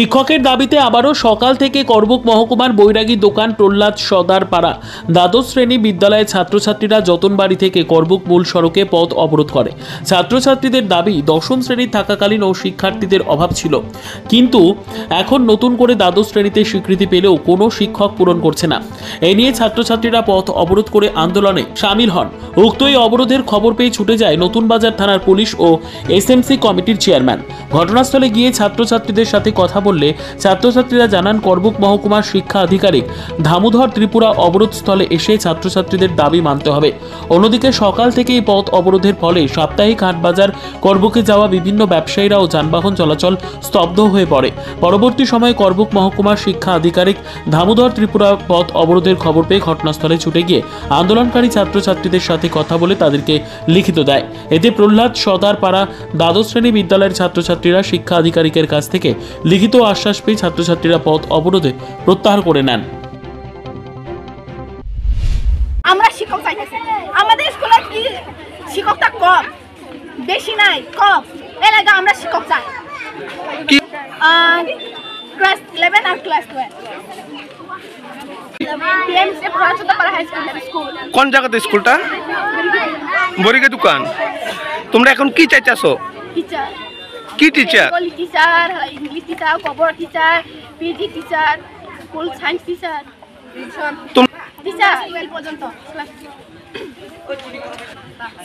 শিক্ষকের দাবিতে আবারও সকাল থেকে করবুক মহকুমার বৈরাগী দোকান প্রহ্লাদ সদার পাড়া দ্বাদশ শ্রেণী বিদ্যালয়ের ছাত্রছাত্রীরা যতনবাড়ি থেকে করবুক মূল সড়কে পথ অবরোধ করে। ছাত্রছাত্রীদের দাবি দশম শ্রেণীর থাকাকালীন ও শিক্ষার্থীদের অভাব ছিল, কিন্তু এখন নতুন করে দ্বাদশ শ্রেণীতে স্বীকৃতি পেলেও কোনো শিক্ষক পূরণ করছে না। এ নিয়ে ছাত্রছাত্রীরা পথ অবরোধ করে আন্দোলনে সামিল হন। উক্ত এই অবরোধের খবর পেয়ে ছুটে যায় নতুন বাজার থানার পুলিশ ও এসএমসি কমিটির চেয়ারম্যান। ঘটনাস্থলে গিয়ে ছাত্রছাত্রীদের সাথে কথা বললে ছাত্রছাত্রীরা জানান করবুক মহকুমার শিক্ষা আধিকারিক দামোদর ত্রিপুরা অবরোধস্থলে এসে ছাত্রছাত্রীদের দাবি মানতে হবে। অন্যদিকে সকাল থেকেই পথ অবরোধের ফলে সাপ্তাহিক হাটবাজার করবুকে যাওয়া বিভিন্ন ব্যবসায়ীরা ও যানবাহন চলাচল স্তব্ধ হয়ে পড়ে। পরবর্তী সময়ে করবুক মহকুমার শিক্ষা আধিকারিক দামোদর ত্রিপুরা পথ অবরোধের খবর পেয়ে ঘটনাস্থলে ছুটে গিয়ে আন্দোলনকারী ছাত্রছাত্রীদের সাথে কথা বলে তাদেরকে লিখিত দেয়। এতে প্রহ্লাদ সদার পাড়া দ্বাদশ শ্রেণী বিদ্যালয়ের ছাত্রছাত্রীরা শিক্ষা আধিকারিকের কাছ থেকে লিখিত আশ্বাস পেয়ে ছাত্রছাত্রীরা পথ অবরোধে প্রত্যাহার করে নেন। আমরা শিক্ষক চাইতেছি, আমাদের স্কুলে কি শিক্ষকটা কম, বেশি নাই, কম, এর লাগে আমরা শিক্ষক চাই। ক্লাস 11 আর class 12 PMC Prahlad high school. কোন জায়গাতে স্কুলটা? বরিগে দোকান। তোমরা এখন কি চাইতেছো? টিচার। কি teacher? Teacher, English teacher, computer teacher, PG teacher, school science teacher, teacher এই পর্যন্ত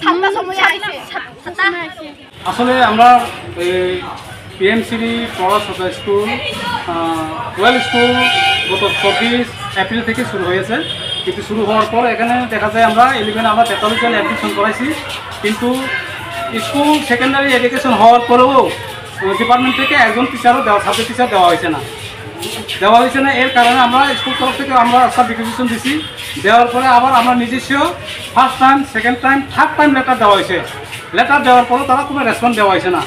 সাতটা সময় আইছে। আসলে আমরা PMC Prahlad school well school গত 24 এপ্রিল থেকে শুরু হয়েছে, কিন্তু শুরু হওয়ার পর এখানে দেখা যায় আমরা 11 আমরা 43 জন অ্যাডমিশন করাইছি, কিন্তু স্কুল সেকেন্ডারি এডুকেশন হওয়ার পরেও ডিপার্টমেন্ট থেকে একজন টিচারও সাবজেক্ট টিচার দেওয়া হয়েছে না। এর কারণে আমরা স্কুল তরফ থেকে আমরা সব রিকুইজিশন দিছি, দেওয়ার পরে আবার আমরা নিজস্ব first time, second time, third time letter দেওয়া হয়েছে। লেটার দেওয়ার পরেও তারা কোনো রেসপন্স দেওয়া হয়েছে না।